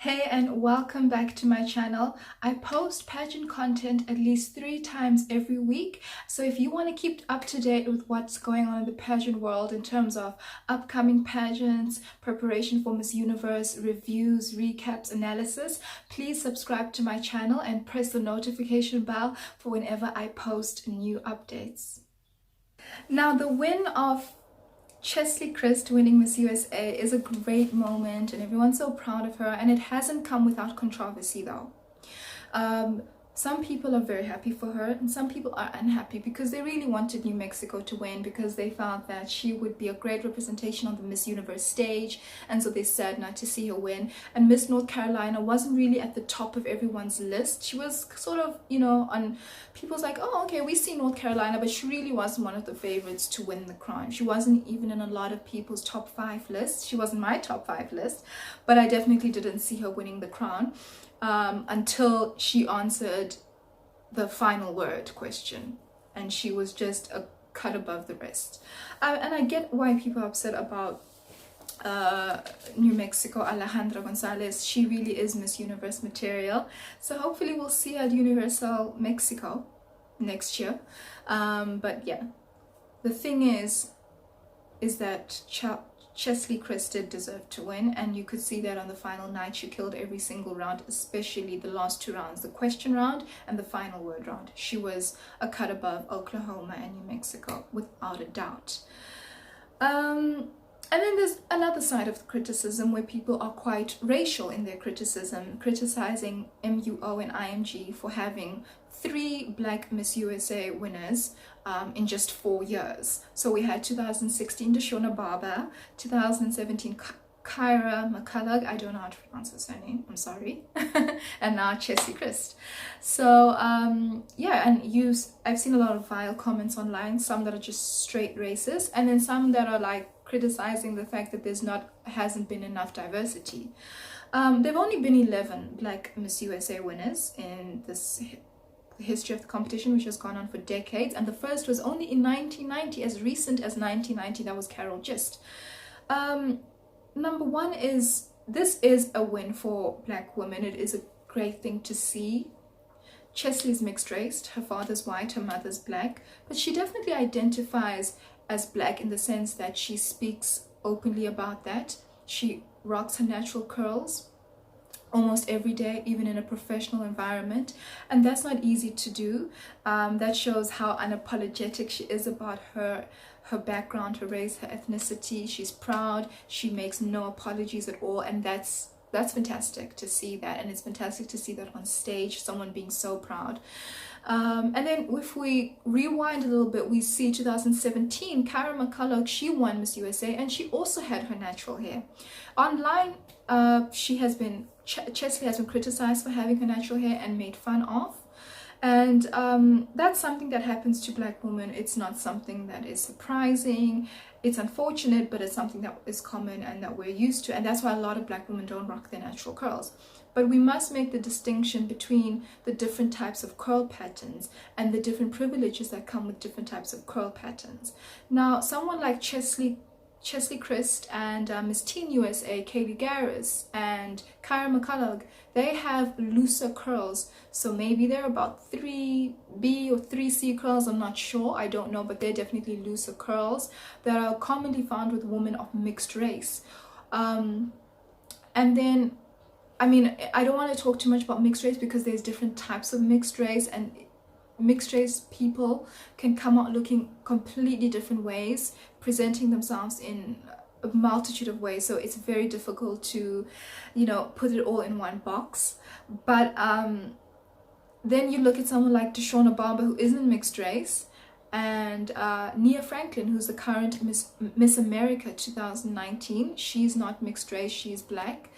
Hey and welcome back to my channel. I post pageant content at least 3 times every week. So if you want to keep up to date with what's going on in the pageant world in terms of upcoming pageants, preparation for Miss Universe, reviews, recaps, analysis, please subscribe to my channel and press the notification bell for whenever I post new updates. Now, the win of Chesley Christ winning Miss USA is a great moment and everyone's so proud of her, and it hasn't come without controversy though. Some people are very happy for her and some people are unhappy because they really wanted New Mexico to win because they felt that she would be a great representation on the Miss Universe stage, and so they sad not to see her win. And Miss North Carolina wasn't really at the top of everyone's list. She was sort of, on people's like, oh, okay, we see North Carolina, but she really wasn't one of the favorites to win the crown. She wasn't even in a lot of people's top 5 lists. She wasn't my top 5 list, but I definitely didn't see her winning the crown until she answered the final word question, and she was just a cut above the rest. And I get why people are upset about New Mexico, Alejandra Gonzalez. She really is Miss Universe material, so hopefully we'll see her at Universal Mexico next year. But yeah, the thing is that Chesley Christ did deserve to win, and you could see that on the final night. She killed every single round, especially the last 2 rounds, the question round and the final word round. She was a cut above Oklahoma and New Mexico without a doubt. And then there's another side of the criticism where people are quite racial in their criticism, criticizing MUO and IMG for having 3 Black Miss USA winners in just 4 years. So we had 2016 Deshauna Barber, 2017 Kyra McCullough, I don't know how to pronounce her surname, I'm sorry, and now Chesley Christ. So yeah, and I've seen a lot of vile comments online, some that are just straight racist, and then some that are like criticizing the fact that hasn't been enough diversity. There've only been 11 Black Miss USA winners in this history of the competition, which has gone on for decades, and the first was only in 1990, as recent as 1990. That was Carol Gist. Number one is, this is a win for Black women. It is a great thing to see. Chesley's mixed race, her father's white, her mother's Black, but she definitely identifies as Black in the sense that she speaks openly about that. She rocks her natural curls almost every day, even in a professional environment, and that's not easy to do. That shows how unapologetic she is about her background, her race, her ethnicity. She's proud, she makes no apologies at all, and that's fantastic to see that, and it's fantastic to see that on stage, someone being so proud. And then if we rewind a little bit, we see 2017 Kyra McCullough, she won Miss USA, and she also had her natural hair. Online, Chesley has been criticized for having her natural hair and made fun of, and that's something that happens to Black women. It's not something that is surprising. It's unfortunate, but it's something that is common and that we're used to, and that's why a lot of Black women don't rock their natural curls. But we must make the distinction between the different types of curl patterns and the different privileges that come with different types of curl patterns. Now, someone like Chesley Christ and Miss Teen USA, Kaylee Garris and Kyra McCullough, they have looser curls. So maybe they're about 3B or 3C curls, I'm not sure, I don't know, but they're definitely looser curls that are commonly found with women of mixed race. And then, I mean, I don't want to talk too much about mixed race because there's different types of mixed race, and mixed race people can come out looking completely different ways, presenting themselves in a multitude of ways, so it's very difficult to, put it all in one box. But then you look at someone like Deshauna Barber, who isn't mixed race, and Nia Franklin, who's the current Miss America 2019. She's not mixed race, she's Black,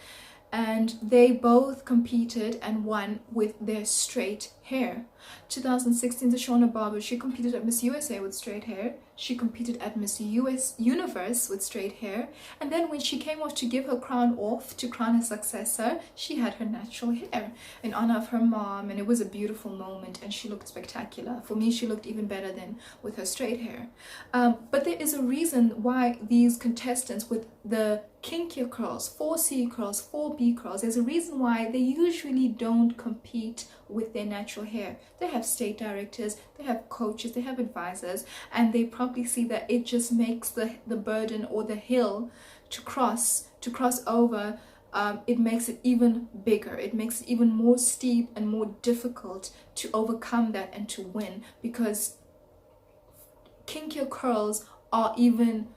and they both competed and won with their straight hair. 2016 Deshauna Barber, she competed at Miss USA with straight hair. She competed at Miss Universe with straight hair, and then when she came off to give her crown off to crown her successor, she had her natural hair in honor of her mom, and it was a beautiful moment, and she looked spectacular. For me, she looked even better than with her straight hair. But there is a reason why these contestants with the kinkier curls, 4C curls, 4B curls. There's a reason why they usually don't compete with their natural hair. They have state directors, they have coaches, they have advisors, and they probably see that it just makes the burden or the hill to cross over. It makes it even bigger. It makes it even more steep and more difficult to overcome that and to win, because kinkier curls are even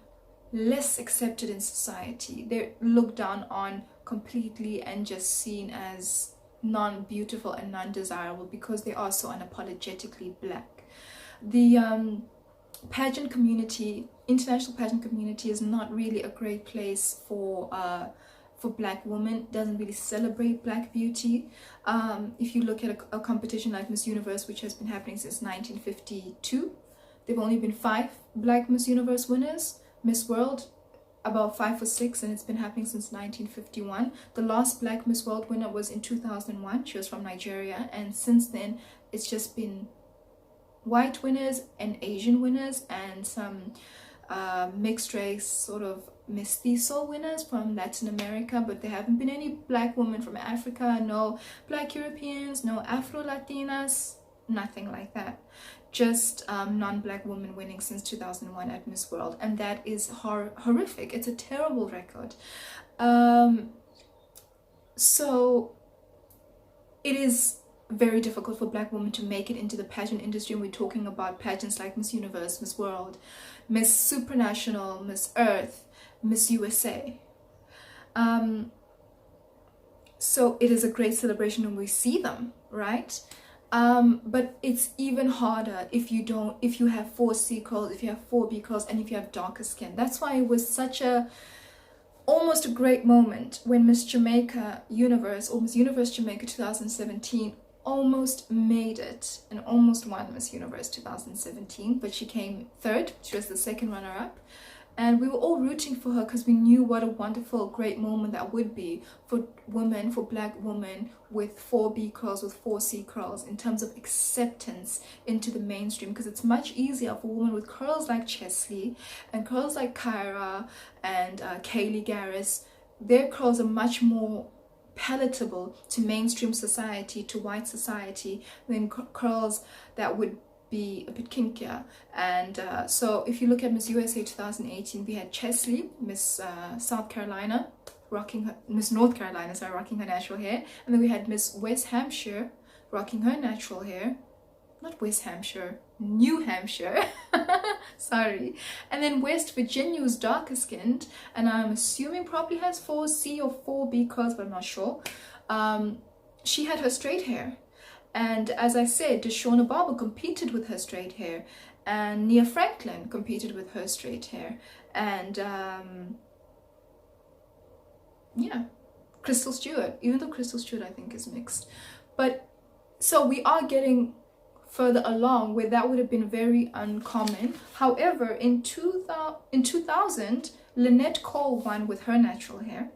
less accepted in society. They're looked down on completely and just seen as non-beautiful and non-desirable because they are so unapologetically black. The pageant community, international pageant community, is not really a great place for black women. Doesn't really celebrate black beauty. If you look at a competition like Miss Universe, which has been happening since 1952, there have only been 5 black Miss Universe winners. Miss World, about 5 or 6, and it's been happening since 1951. The last black Miss World winner was in 2001. She was from Nigeria, and since then it's just been white winners and Asian winners and some mixed race sort of mestizo winners from Latin America, but there haven't been any black women from Africa, no black Europeans, no Afro-Latinas, nothing like that. Just non-black women winning since 2001 at Miss World, and that is horrific. It's a terrible record. So it is very difficult for black women to make it into the pageant industry, and we're talking about pageants like Miss Universe, Miss World, Miss Supranational, Miss Earth, Miss USA. So it is a great celebration when we see them, right? But it's even harder if you have 4C curls, if you have 4B curls, and if you have darker skin. That's why it was such almost a great moment when Miss Jamaica Universe, or Miss Universe Jamaica 2017, almost made it and almost won Miss Universe 2017, but she came 3rd. She was the 2nd runner-up. And we were all rooting for her because we knew what a wonderful, great moment that would be for women, for black women with 4B curls, with 4C curls, in terms of acceptance into the mainstream. Because it's much easier for women with curls like Chesley and curls like Kyra and Kaylee Garris. Their curls are much more palatable to mainstream society, to white society, than curls that would be a bit kinkier. And so if you look at Miss USA 2018, we had Chesley, Miss South Carolina, Miss North Carolina, sorry, rocking her natural hair, and then we had Miss West Hampshire rocking her natural hair, not West Hampshire, New Hampshire, sorry, and then West Virginia was darker skinned, and I'm assuming probably has 4C or 4B curls, but I'm not sure. She had her straight hair. And as I said, Deshauna Barber competed with her straight hair, and Nia Franklin competed with her straight hair, and yeah, Crystal Stewart, even though Crystal Stewart I think is mixed. But so we are getting further along where that would have been very uncommon. However, in 2000, Lynette Cole won with her natural hair.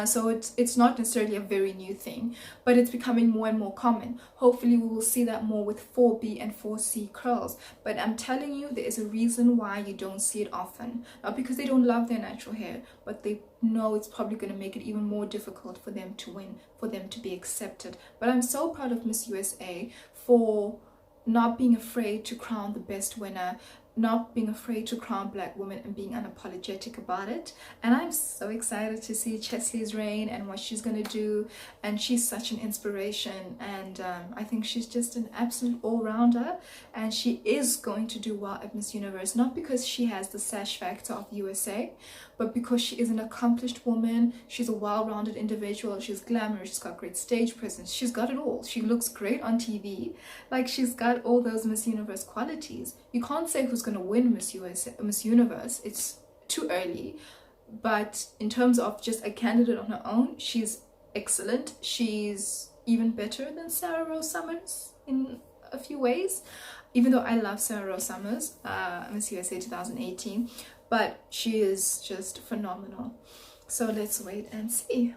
So it's not necessarily a very new thing, but it's becoming more and more common. Hopefully we will see that more with 4B and 4C curls. But I'm telling you, there is a reason why you don't see it often. Not because they don't love their natural hair, but they know it's probably going to make it even more difficult for them to win, for them to be accepted. But I'm so proud of Miss USA for not being afraid to crown the best winner, not being afraid to crown black women, and being unapologetic about it. And I'm so excited to see Chesley's reign and what she's going to do, and she's such an inspiration, and I think she's just an absolute all-rounder, and she is going to do well at Miss Universe, not because she has the sash factor of USA, but because she is an accomplished woman. She's a well-rounded individual, she's glamorous, she's got great stage presence, she's got it all. She looks great on TV, like she's got all those Miss Universe qualities. You can't say who's going to win Miss Universe, it's too early, but in terms of just a candidate on her own, she's excellent. She's even better than Sarah Rose Summers in a few ways, even though I love Sarah Rose Summers, Miss USA 2018, but she is just phenomenal. So let's wait and see.